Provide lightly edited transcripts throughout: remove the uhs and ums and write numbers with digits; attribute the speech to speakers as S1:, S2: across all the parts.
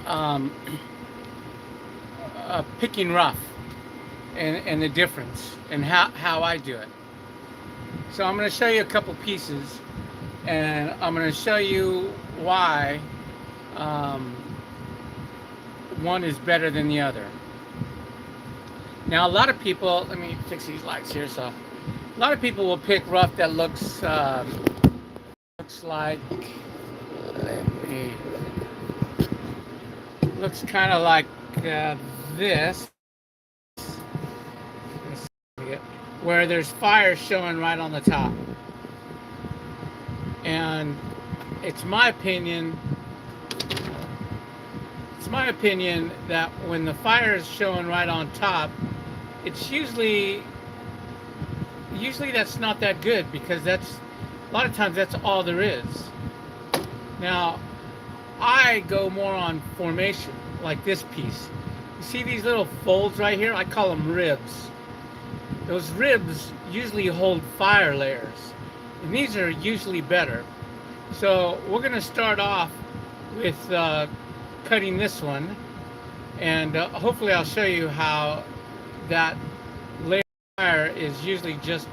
S1: um, picking rough and the difference and how I do it. So I'm going to show you a couple pieces, and I'm going to show you why um, one is better than the other. Now, a lot of people, let me fix these lights here. So, a lot of people will pick rough that looks like, let me, looks kind of like this, where there's fire showing right on the top. And it's my opinion that when the fire is showing right on top, it's usually that's not that good, because that's a lot of times that's all there is. Now, I go more on formation, like this piece. You see these little folds right here? I call them ribs. Those ribs usually hold fire layers, and these are usually better. So we're going to start off with cutting this one, and hopefully I'll show you how that layer of fire is usually just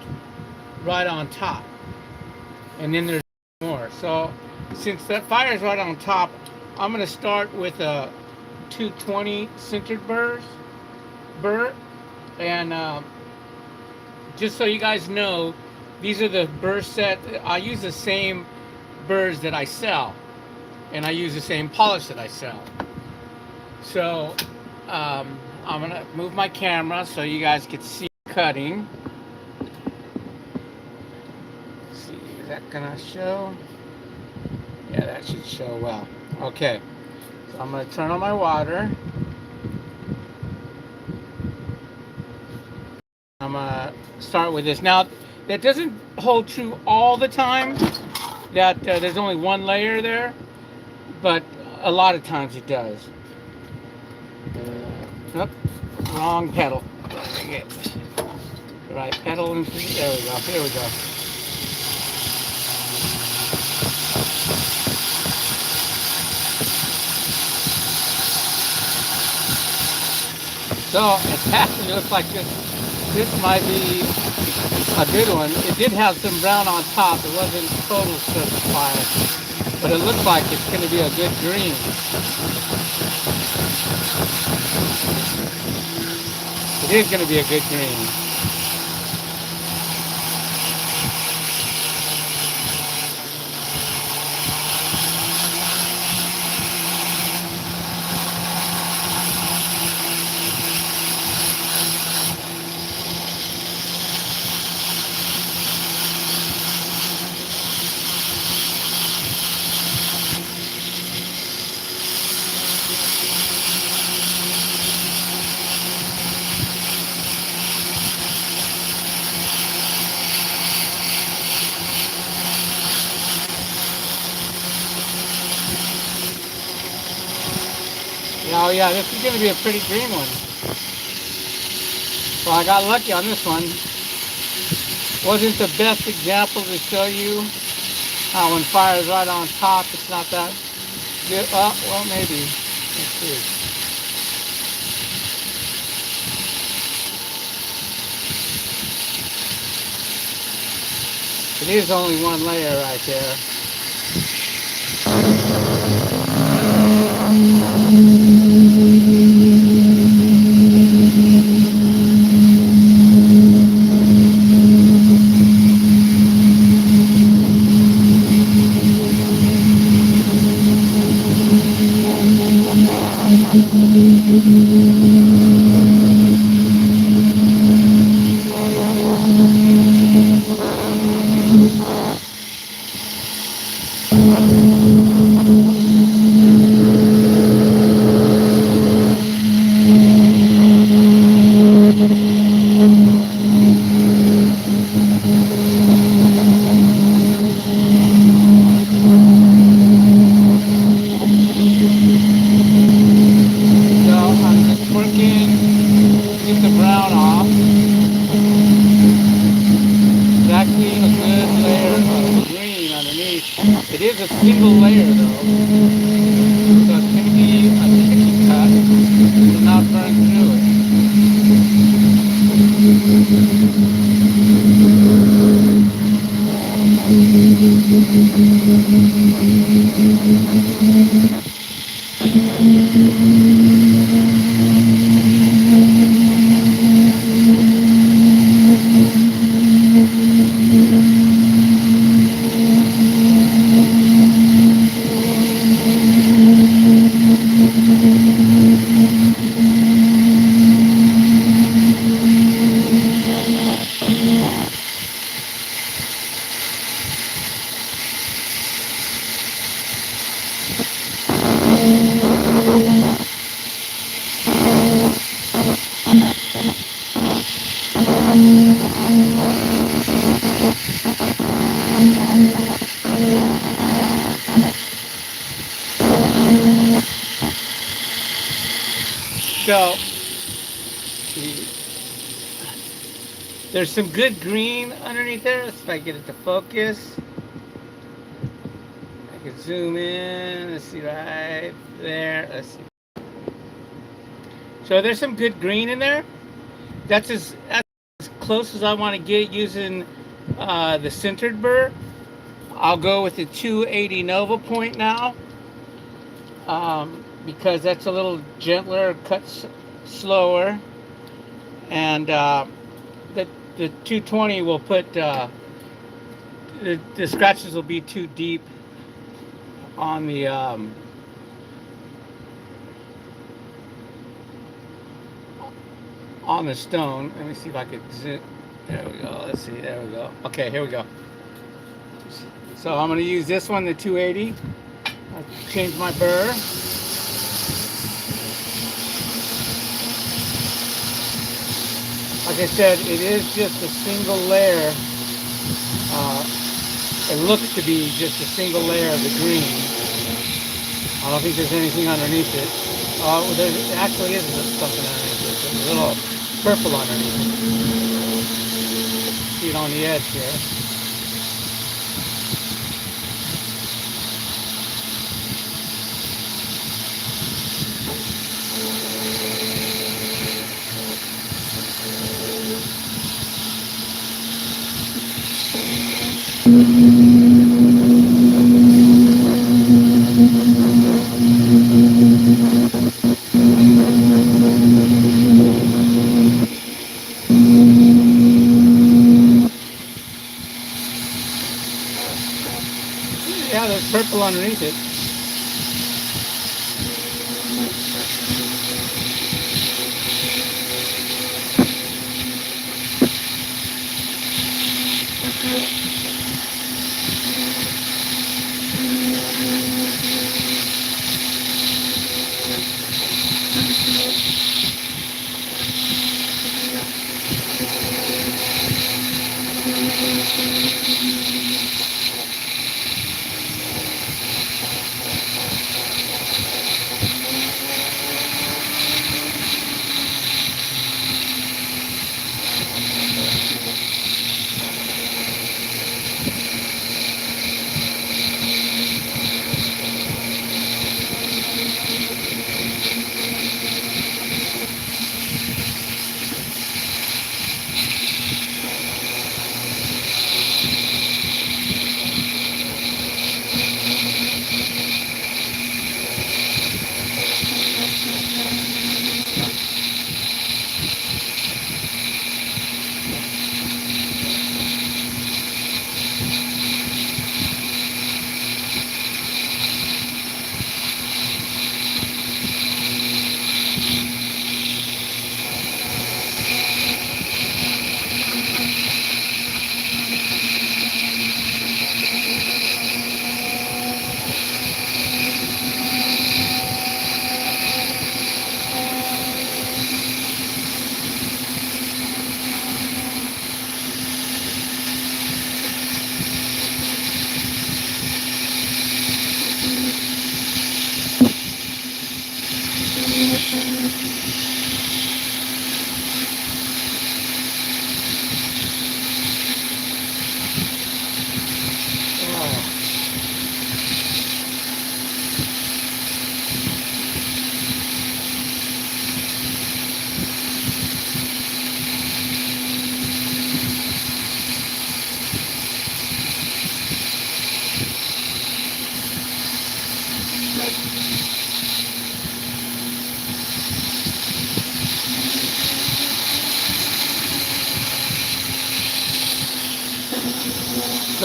S1: right on top, and then there's more. So since that fire is right on top, I'm going to start with a 220 sintered burr, and just so you guys know, these are the burr set. I use the same burrs that I sell, and I use the same polish that I sell. So I'm gonna move my camera so you guys can see cutting. Let's see, is that gonna show? Yeah, that should show well. Okay, so I'm gonna turn on my water. I'm gonna start with this. Now, that doesn't hold true all the time, that there's only one layer there, but a lot of times it does. Oop, wrong pedal. Get the right pedal, and there we go. Here we go. So it actually looks like this might be a good one. It did have some brown on top. It wasn't total certified, but it looks like it's going to be a good green. It is going to be a good green. Oh yeah, this is going to be a pretty green one. Well, I got lucky on this one. Wasn't the best example to show you how when fire is right on top, it's not that good. Well, maybe. Let's see. It is only one layer right there. So there's some good green underneath there. Let's see if I get it to focus. I can zoom in. Let's see right there. Let's see. So there's some good green in there. That's as close as I want to get using the centered burr. I'll go with the 280 Nova Point now, because that's a little gentler, cuts slower, and the 220 will put the scratches will be too deep on the stone. Let me see if I could zoom. There we go. Let's see. There we go. Okay, here we go. So I'm going to use this one, the 280. I'll change my burr. Like I said, it is just a single layer. It looks to be just a single layer of the green. I don't think there's anything underneath it. There actually is something underneath it. There's a little purple underneath it. See it on the edge here. Yeah, there's purple underneath it.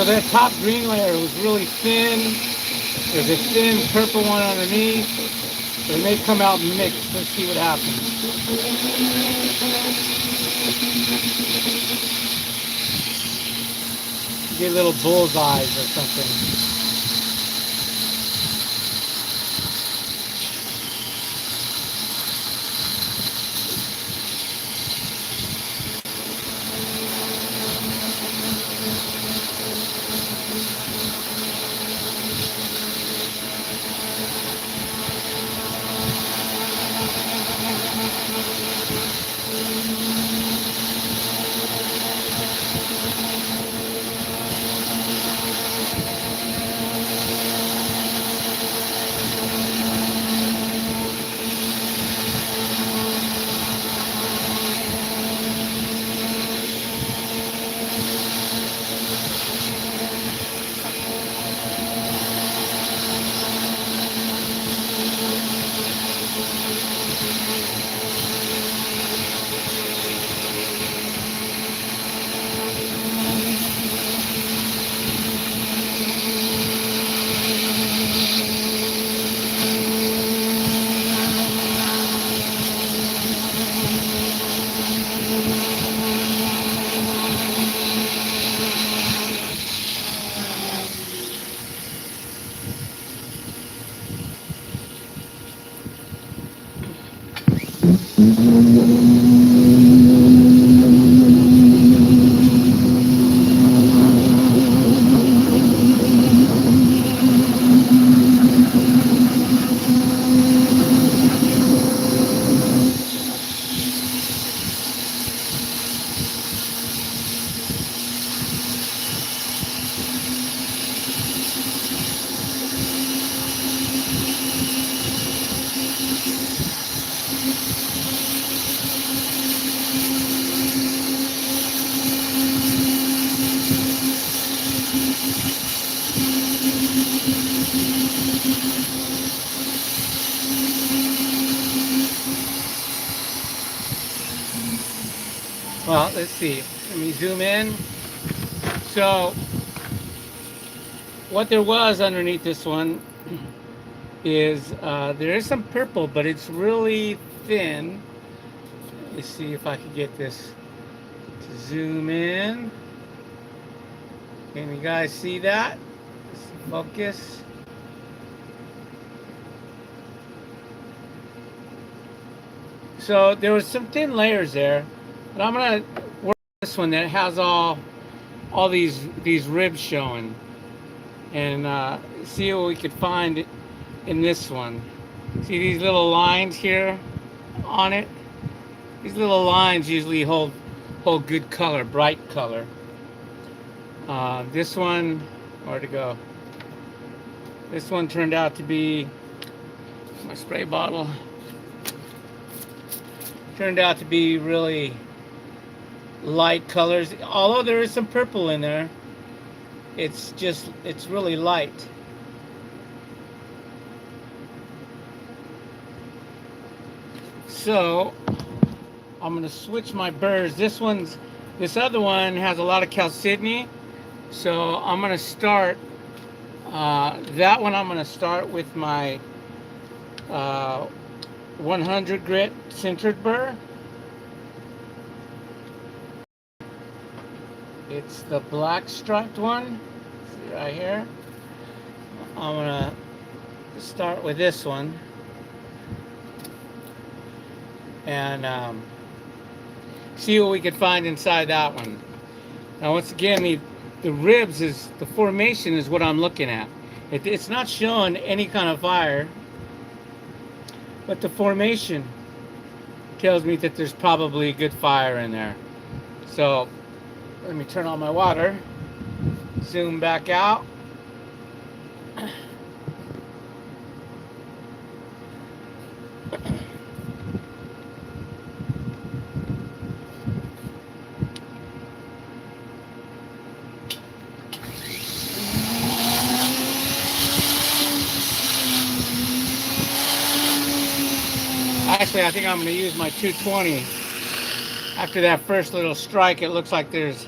S1: So that top green layer was really thin. There's a thin purple one underneath. They may come out mixed. Let's see what happens. Get little bullseyes or something. Well, let's see. Let me zoom in. So, what there was underneath this one is there is some purple, but it's really thin. Let me see if I can get this to zoom in. Can you guys see that? Focus. So there was some thin layers there, but I'm gonna work this one that has all these ribs showing, and see what we could find in this one. See these little lines here on it? These little lines usually hold good color, bright color. This one, where'd it go? This one turned out to be my spray bottle. Turned out to be really light colors. Although there is some purple in there, it's really light. So I'm gonna switch my burrs. This other one has a lot of chalcedony, so I'm gonna start that one. I'm gonna start with my 100 grit sintered burr. It's the black striped one. See right here. I'm gonna start with this one, and see what we can find inside that one. Now, once again, the ribs the formation is what I'm looking at. It's not showing any kind of fire, but the formation tells me that there's probably a good fire in there. So let me turn on my water, zoom back out. Actually, I think I'm going to use my 220. After that first little strike, it looks like there's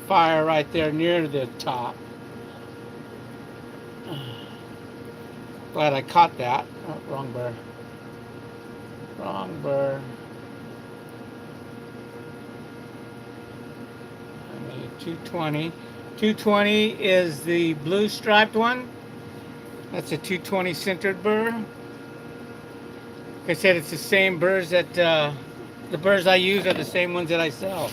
S1: fire right there near the top. Glad I caught that. Oh, wrong burr. Wrong burr. I need 220. 220 is the blue striped one. That's a 220 centered burr. Like I said, it's the same burrs that the burrs I use are the same ones that I sell.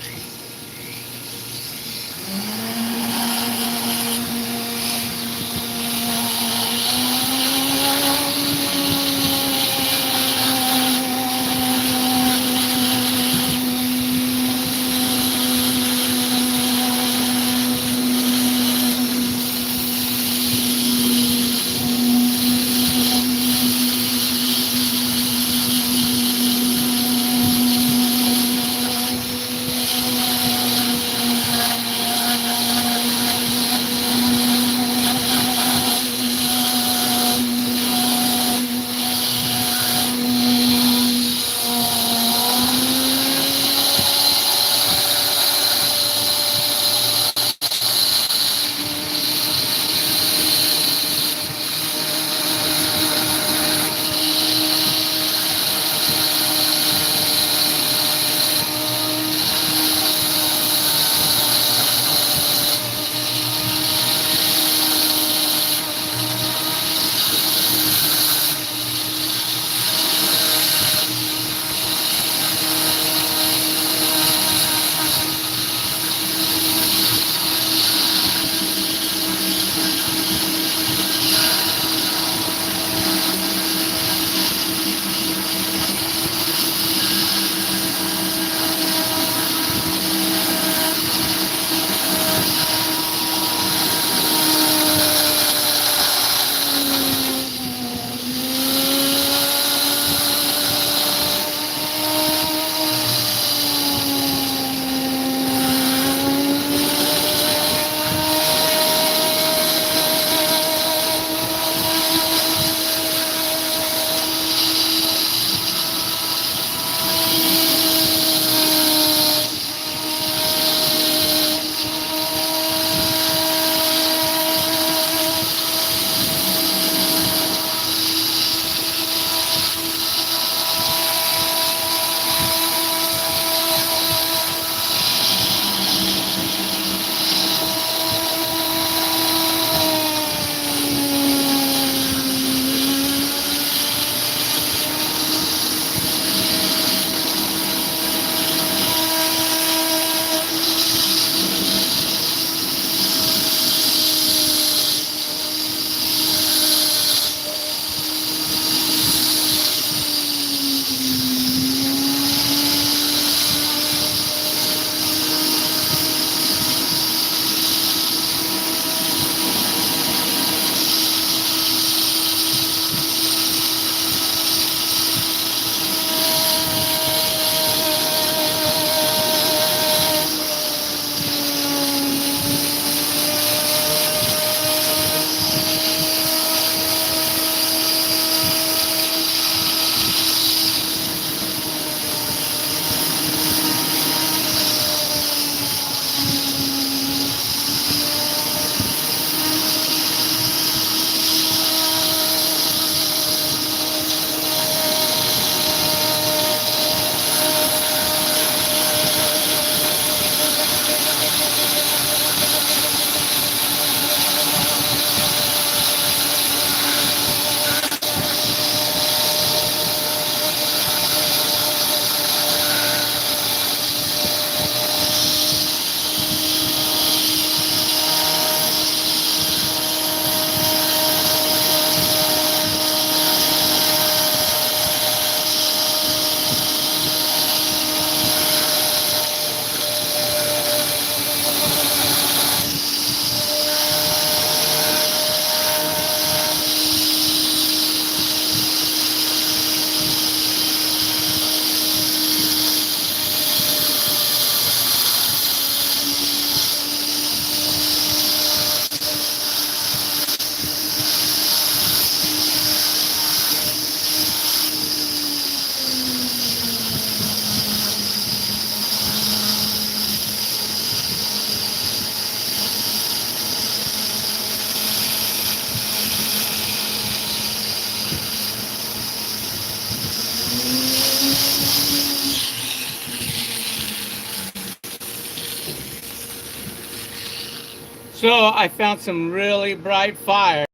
S1: So I found some really bright fire.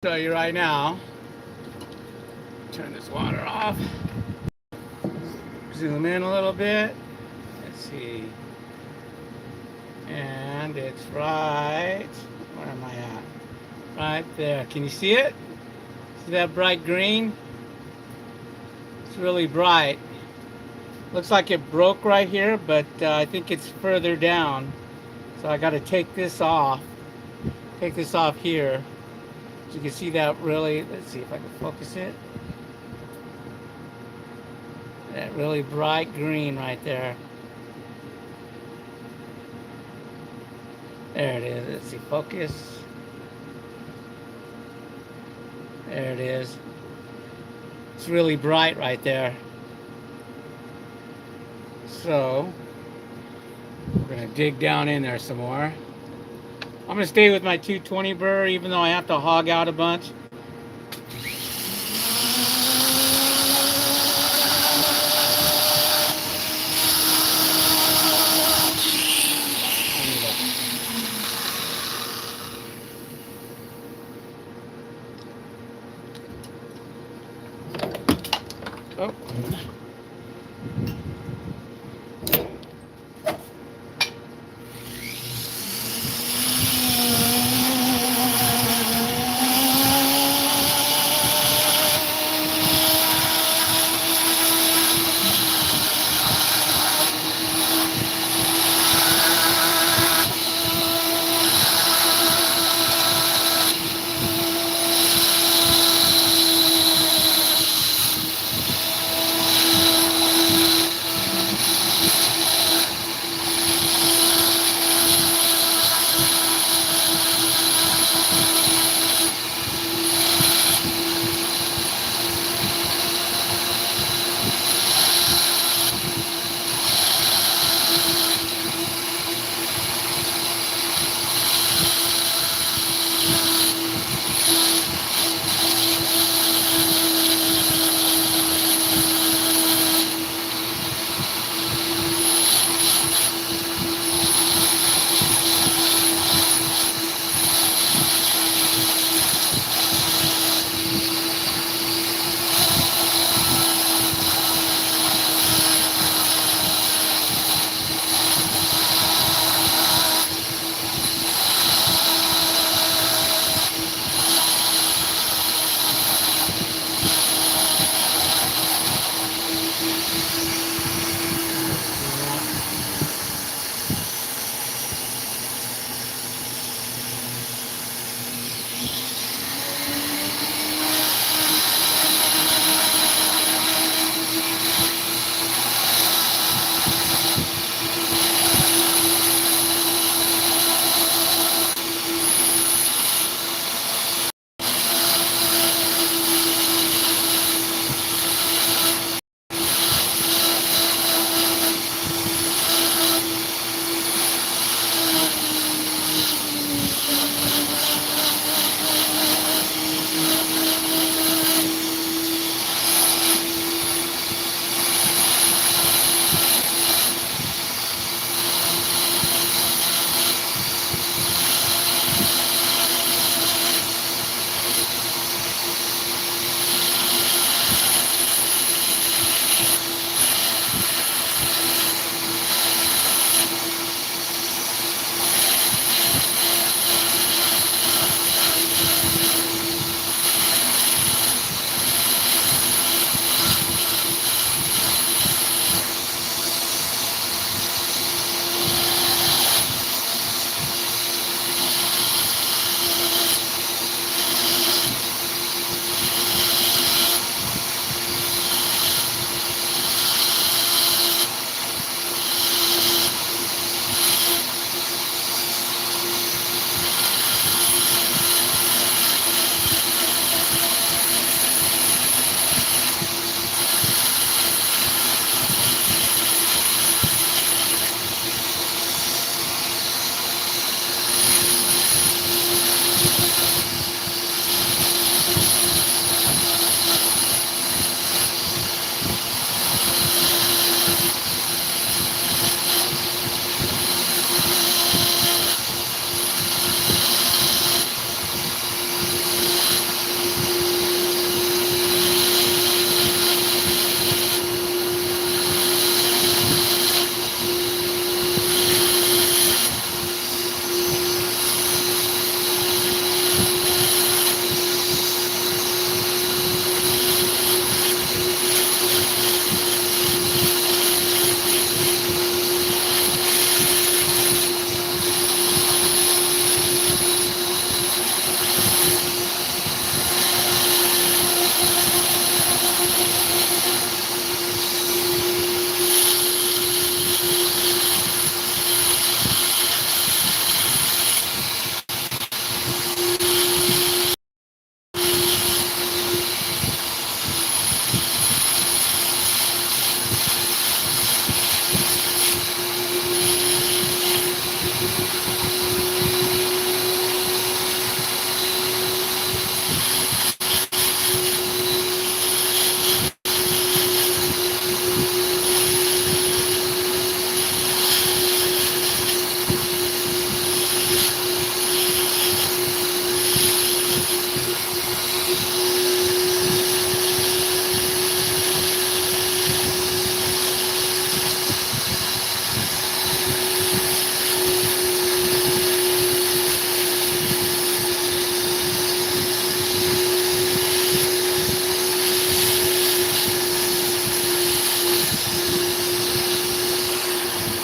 S1: I'll show you right now. Turn this water off. Zoom in a little bit. Let's see. And it's right. Where am I at? Right there. Can you see it? See that bright green? It's really bright. Looks like it broke right here, but I think it's further down. So I got to take this off. Take this off here. So you can see that really, let's see if I can focus it. That really bright green right there. There it is. Let's see, focus. There it is. It's really bright right there. So we're gonna dig down in there some more. I'm gonna stay with my 220 burr, even though I have to hog out a bunch. Oh.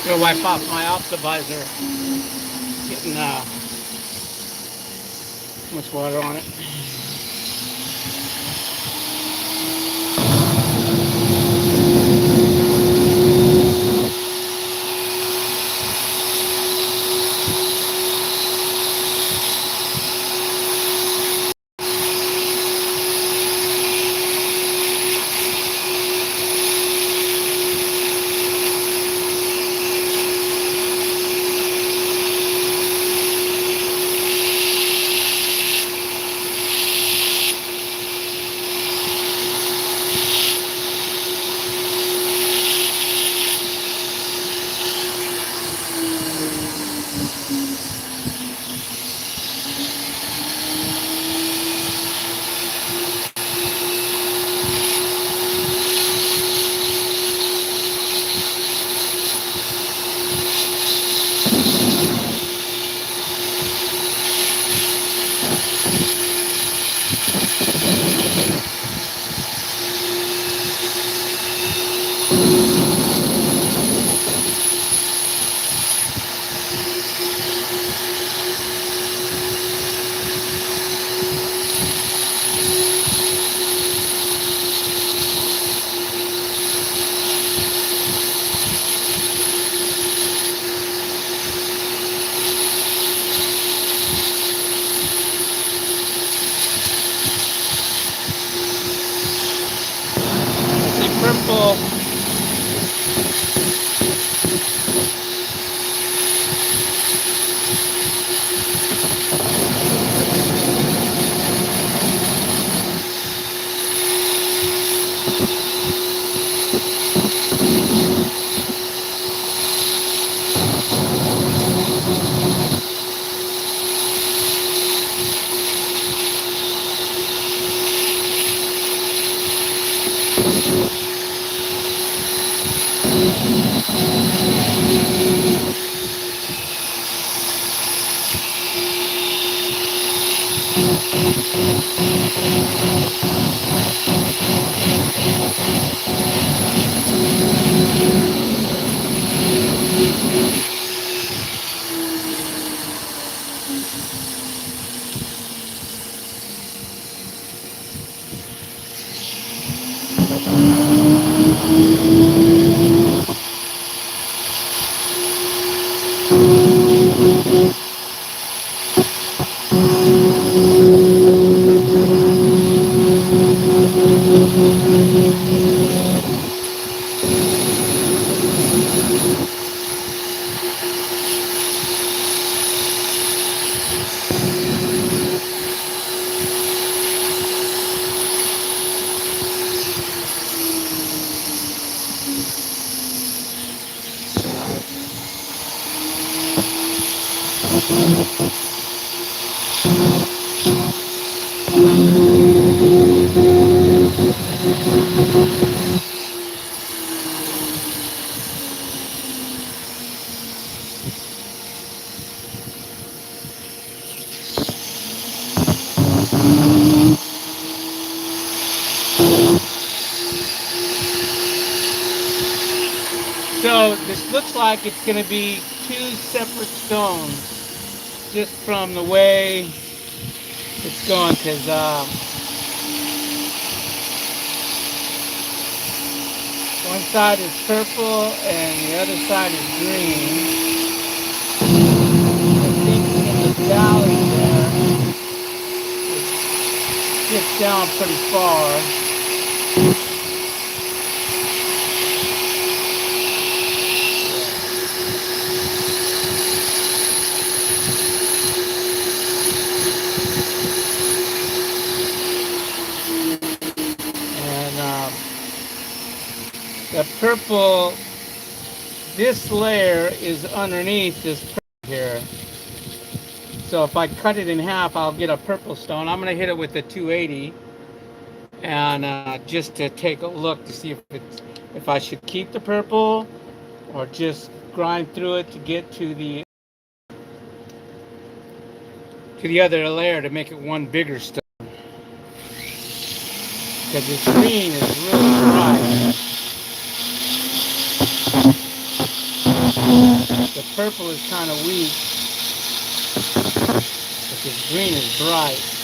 S1: Gonna wipe off my optimizer. Getting too much water on it. See purple. So this looks like it's going to be two separate stones, just from the way it's going, because one side is purple and the other side is green. I think in the valley there, it gets down pretty far. And the purple, this layer is underneath this purple here. So if I cut it in half, I'll get a purple stone. I'm going to hit it with the 280, and just to take a look to see if I should keep the purple or just grind through it to get to the other layer to make it one bigger stone. Because this green is really dry. purple is kind of weak, but this green is bright.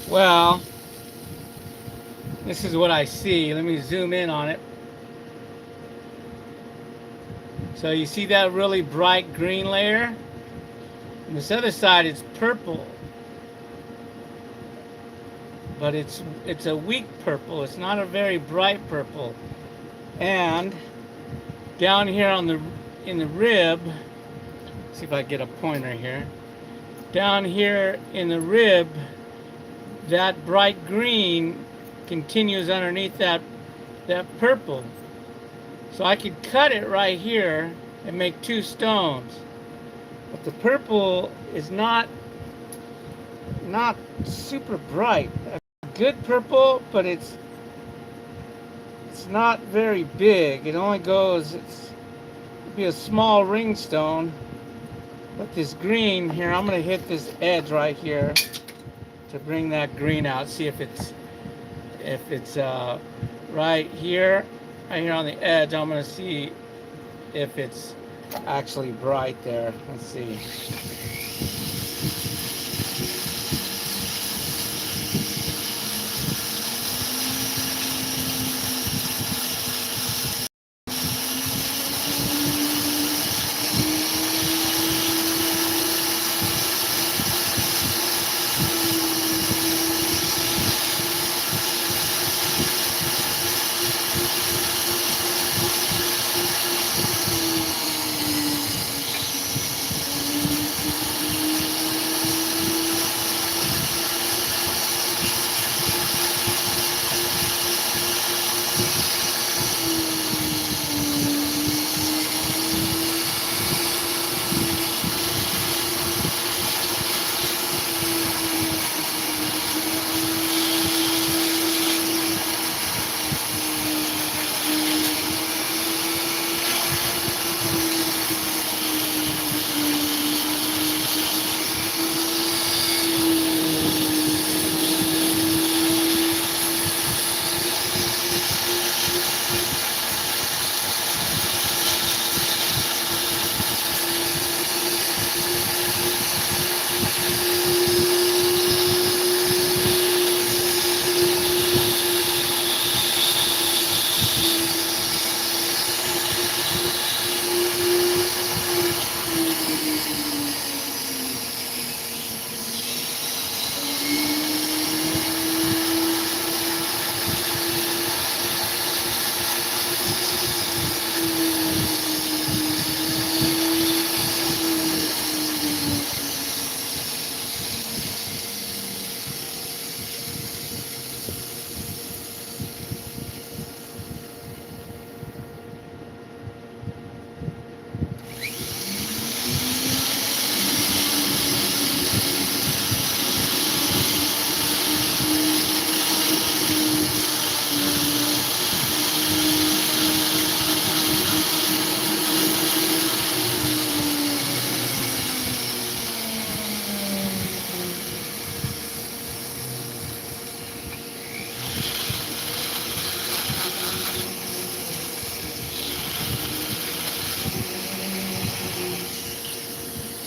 S1: Well, this is what I see. Let me zoom in on it. So you see that really bright green layer? And this other side is purple. But it's a weak purple. It's not a very bright purple. And down here in the rib, see if I get a pointer here. Down here in the rib, that bright green continues underneath that purple. So I could cut it right here and make two stones. But the purple is not super bright. A good purple, but it's not very big. It only goes, it'd be a small ring stone. But this green here, I'm gonna hit this edge right here to bring that green out. See if it's right here on the edge. I'm gonna see if it's actually bright there. Let's see.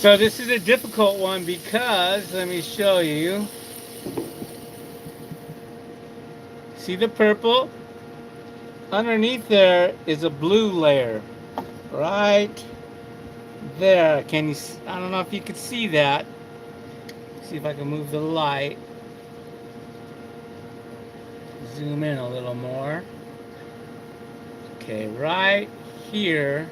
S1: So this is a difficult one because, let me show you. See the purple? Underneath there is a blue layer. Right there. Can you, I don't know if you can see that. See if I can move the light. Zoom in a little more. Okay, right here.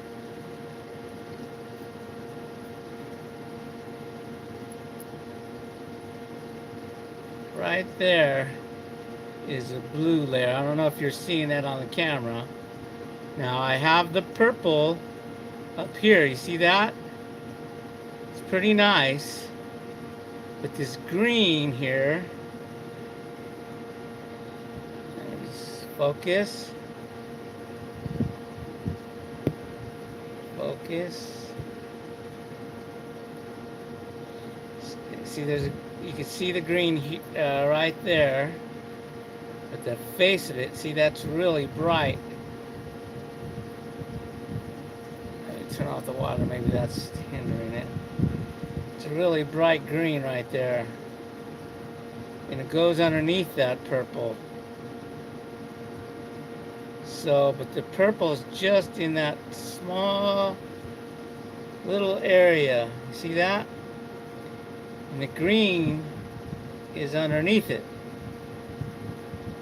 S1: Right there is a blue layer. I don't know if you're seeing that on the camera. Now I have the purple up here. You see that? It's pretty nice. But this green here, let's focus. Focus. See, there's a, you can see the green right there. But the face of it, see, that's really bright. Let me turn off the water. Maybe that's hindering it. It's a really bright green right there. And it goes underneath that purple. So, but the purple is just in that small little area. You see that? And the green is underneath it.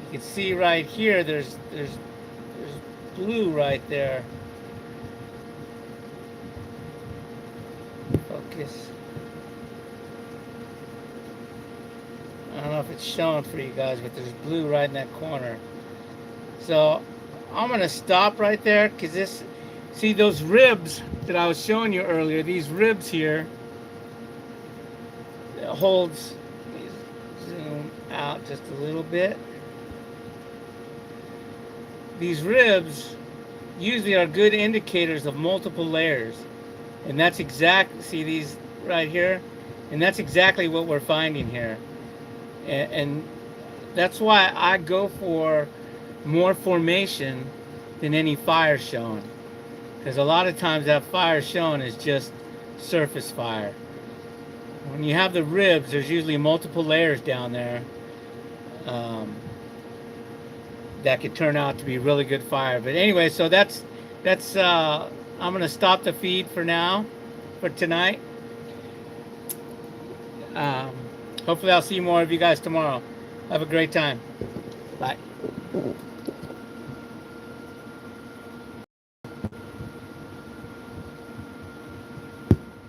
S1: You can see right here, there's blue right there. Focus. I don't know if it's showing for you guys, but there's blue right in that corner. So I'm going to stop right there because this, see those ribs that I was showing you earlier, these ribs here, it holds, zoom out just a little bit. These ribs usually are good indicators of multiple layers. And that's exactly, see these right here? And that's exactly what we're finding here. And that's why I go for more formation than any fire showing. Because a lot of times that fire showing is just surface fire. When you have the ribs, there's usually multiple layers down there that could turn out to be really good fire. But anyway, so that's I'm going to stop the feed for now, for tonight. Hopefully I'll see more of you guys tomorrow. Have a great time. Bye.